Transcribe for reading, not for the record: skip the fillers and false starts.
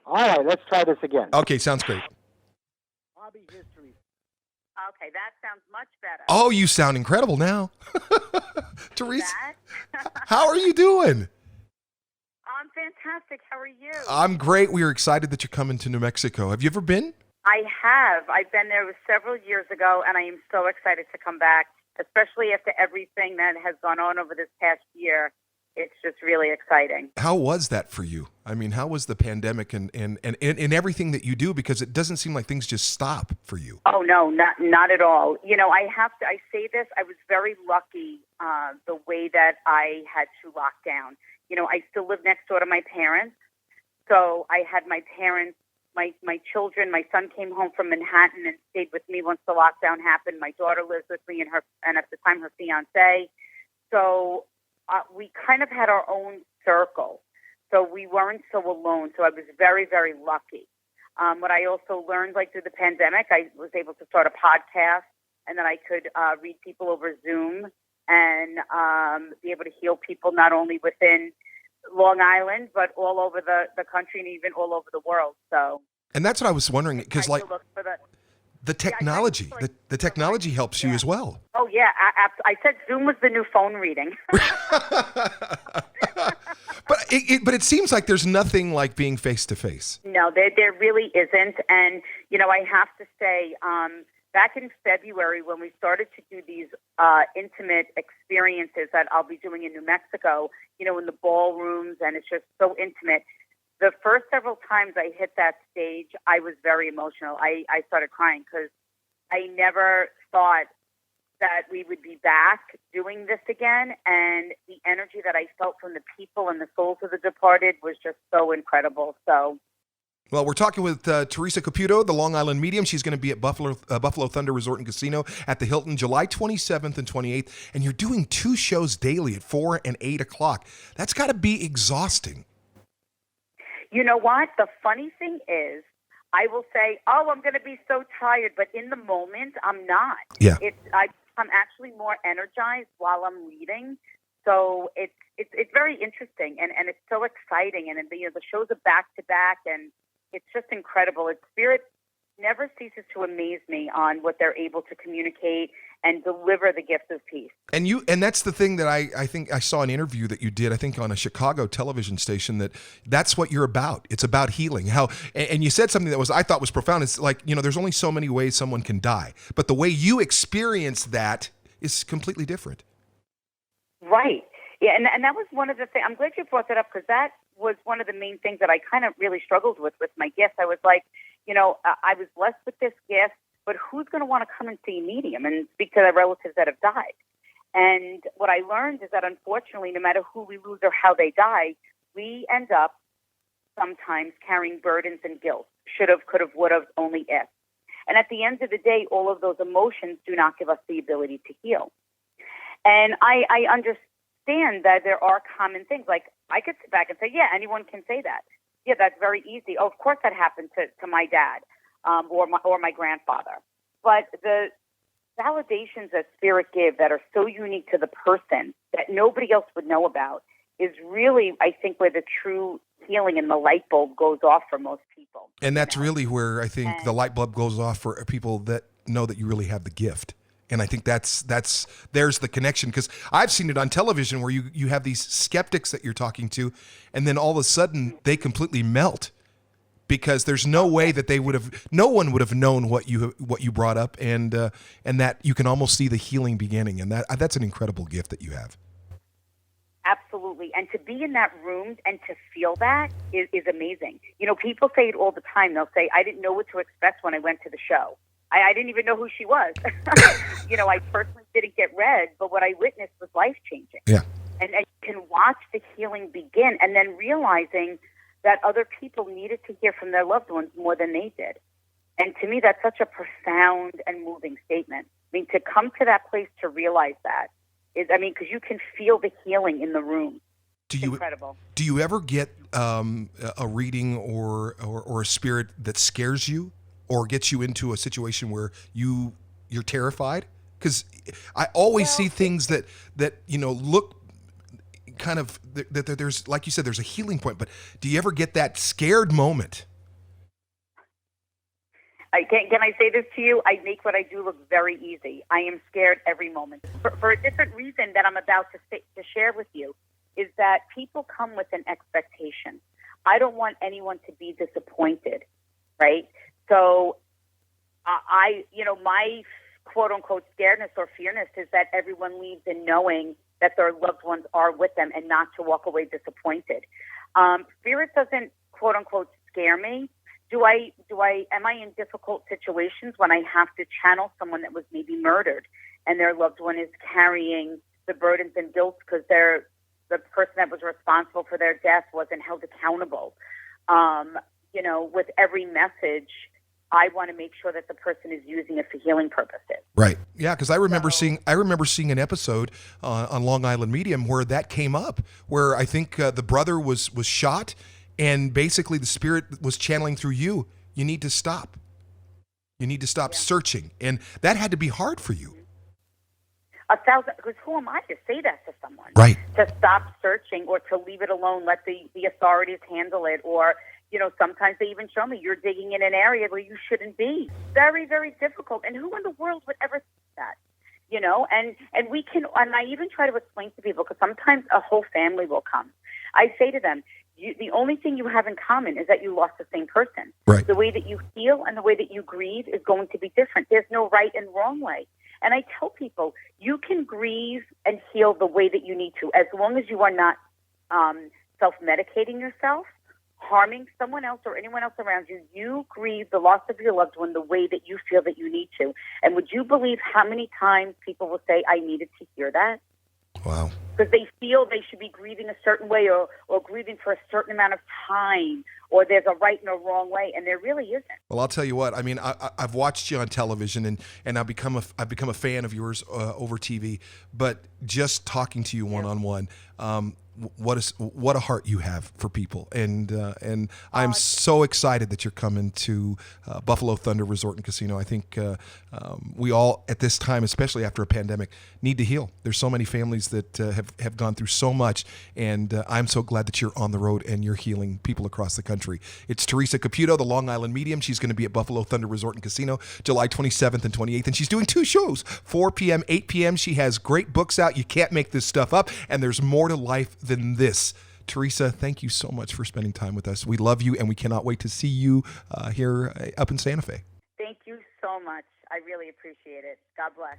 All right, let's try this again. Okay, sounds great. Hobby history. Okay, that sounds much better. Oh, you sound incredible now. Teresa, That? how are you doing? I'm fantastic. How are you? I'm great. We are excited that you're coming to New Mexico. Have you ever been? I have. I've been there several years ago, and I am so excited to come back, especially after everything that has gone on over this past year. It's just really exciting. How was that for you? I mean, how was the pandemic and everything that you do? Because it doesn't seem like things just stop for you. Oh, no, not at all. You know, I say this, I was very lucky the way that I had to lock down. You know, I still live next door to my parents. So I had my parents, my children, my son came home from Manhattan and stayed with me once the lockdown happened. My daughter lives with me and at the time her fiance. So we kind of had our own circle. So we weren't so alone. So I was very, very lucky. What I also learned, like through the pandemic, I was able to start a podcast, and then I could read people over Zoom and be able to heal people not only within Long Island, but all over the country and even all over the world. So, and that's what I was wondering, because like the technology, the technology helps you as well. Oh yeah, I said Zoom was the new phone reading. But it seems like there's nothing like being face to face. No, there really isn't. And you know, I have to say, back in February when we started to do these intimate experiences that I'll be doing in New Mexico, you know, in the ballrooms, and it's just so intimate. The first several times I hit that stage, I was very emotional. I started crying because I never thought that we would be back doing this again. And the energy that I felt from the people and the souls of the departed was just so incredible. So, well, we're talking with Theresa Caputo, the Long Island medium. She's going to be at Buffalo Thunder Resort and Casino at the Hilton July 27th and 28th. And you're doing 2 shows daily at 4 and 8 o'clock. That's got to be exhausting. You know what? The funny thing is, I will say, oh, I'm going to be so tired. But in the moment, I'm not. Yeah. I'm actually more energized while I'm reading. So it's very interesting. And it's so exciting. And you know, the shows are back to back. And it's just incredible. Spirit never ceases to amaze me on what they're able to communicate and deliver the gift of peace. And that's the thing that I think I saw an interview that you did, I think on a Chicago television station, that's what you're about. It's about healing. And you said something that I thought was profound. It's like, you know, there's only so many ways someone can die, but the way you experience that is completely different. Right. Yeah, and that was one of the things. I'm glad you brought that up, because that was one of the main things that I kind of really struggled with my gift. I was like, you know, I was blessed with this gift, but who's going to want to come and see a medium and speak to their relatives that have died? And what I learned is that, unfortunately, no matter who we lose or how they die, we end up sometimes carrying burdens and guilt. Should have, could have, would have, only if. And at the end of the day, all of those emotions do not give us the ability to heal. And I understand that there are common things. Like, I could sit back and say, yeah, anyone can say that. Yeah, that's very easy. Oh, of course that happened to my dad or my grandfather. But the validations that spirit give that are so unique to the person that nobody else would know about is really, I think, where the true healing and the light bulb goes off for most people. And that's really where I think the light bulb goes off for people that know that you really have the gift. And I think there's the connection, because I've seen it on television where you have these skeptics that you're talking to, and then all of a sudden they completely melt, because there's no way that no one would have known what you brought up, and that you can almost see the healing beginning, and that's an incredible gift that you have. Absolutely. And to be in that room and to feel that is amazing. You know, people say it all the time. They'll say, I didn't know what to expect when I went to the show. I didn't even know who she was. You know, I personally didn't get read, but what I witnessed was life-changing. Yeah. And you can watch the healing begin, and then realizing that other people needed to hear from their loved ones more than they did. And to me, that's such a profound and moving statement. I mean, to come to that place to realize that is, I mean, because you can feel the healing in the room. Incredible. Do you ever get a reading or a spirit that scares you, or gets you into a situation where you're terrified? Because I always see things that you know look kind of that there's, like you said, there's a healing point. But do you ever get that scared moment Can I say this to you? I make what I do look very easy. I am scared every moment for a different reason that I'm about to share with you. Is that people come with an expectation. I don't want anyone to be disappointed, right? So my quote unquote scaredness or fearness is that everyone leaves in knowing that their loved ones are with them and not to walk away disappointed. Spirit doesn't quote unquote scare me. Am I in difficult situations when I have to channel someone that was maybe murdered and their loved one is carrying the burdens and guilt because the person that was responsible for their death wasn't held accountable? With every message, I want to make sure that the person is using it for healing purposes. Right. Yeah, because I remember seeing an episode on Long Island Medium where that came up, where I think the brother was shot, and basically the spirit was channeling through you. You need to stop. You need to stop searching, and that had to be hard for you. 1,000. Because who am I to say that to someone? Right. To stop searching or to leave it alone, let the authorities handle it, or sometimes they even show me you're digging in an area where you shouldn't be. Very, very difficult. And who in the world would ever think that? And we can, and I even try to explain to people, because sometimes a whole family will come. I say to them, the only thing you have in common is that you lost the same person. Right. The way that you feel and the way that you grieve is going to be different. There's no right and wrong way. And I tell people, you can grieve and heal the way that you need to, as long as you are not self-medicating yourself, harming someone else or anyone else around you. You grieve the loss of your loved one the way that you feel that you need to. And would you believe how many times people will say, I needed to hear that? Wow. Because they feel they should be grieving a certain way or grieving for a certain amount of time, or there's a right and a wrong way, and there really isn't. Well, I'll tell you what. I mean, I've watched you on television, and I've become a fan of yours over TV. But just talking to you one on one, what a heart you have for people, and I'm so excited that you're coming to Buffalo Thunder Resort and Casino. I think we all at this time, especially after a pandemic, need to heal. There's so many families that have gone through so much, and I'm so glad that you're on the road and you're healing people across the country. It's Theresa Caputo, the Long Island Medium. She's going to be at Buffalo Thunder Resort and Casino July 27th and 28th, and she's doing 2 shows, 4 p.m., 8 p.m. She has great books out. You can't make this stuff up, and there's more to life than this. Theresa, thank you so much for spending time with us. We love you, and we cannot wait to see you here up in Santa Fe. Thank you so much. I really appreciate it. God bless.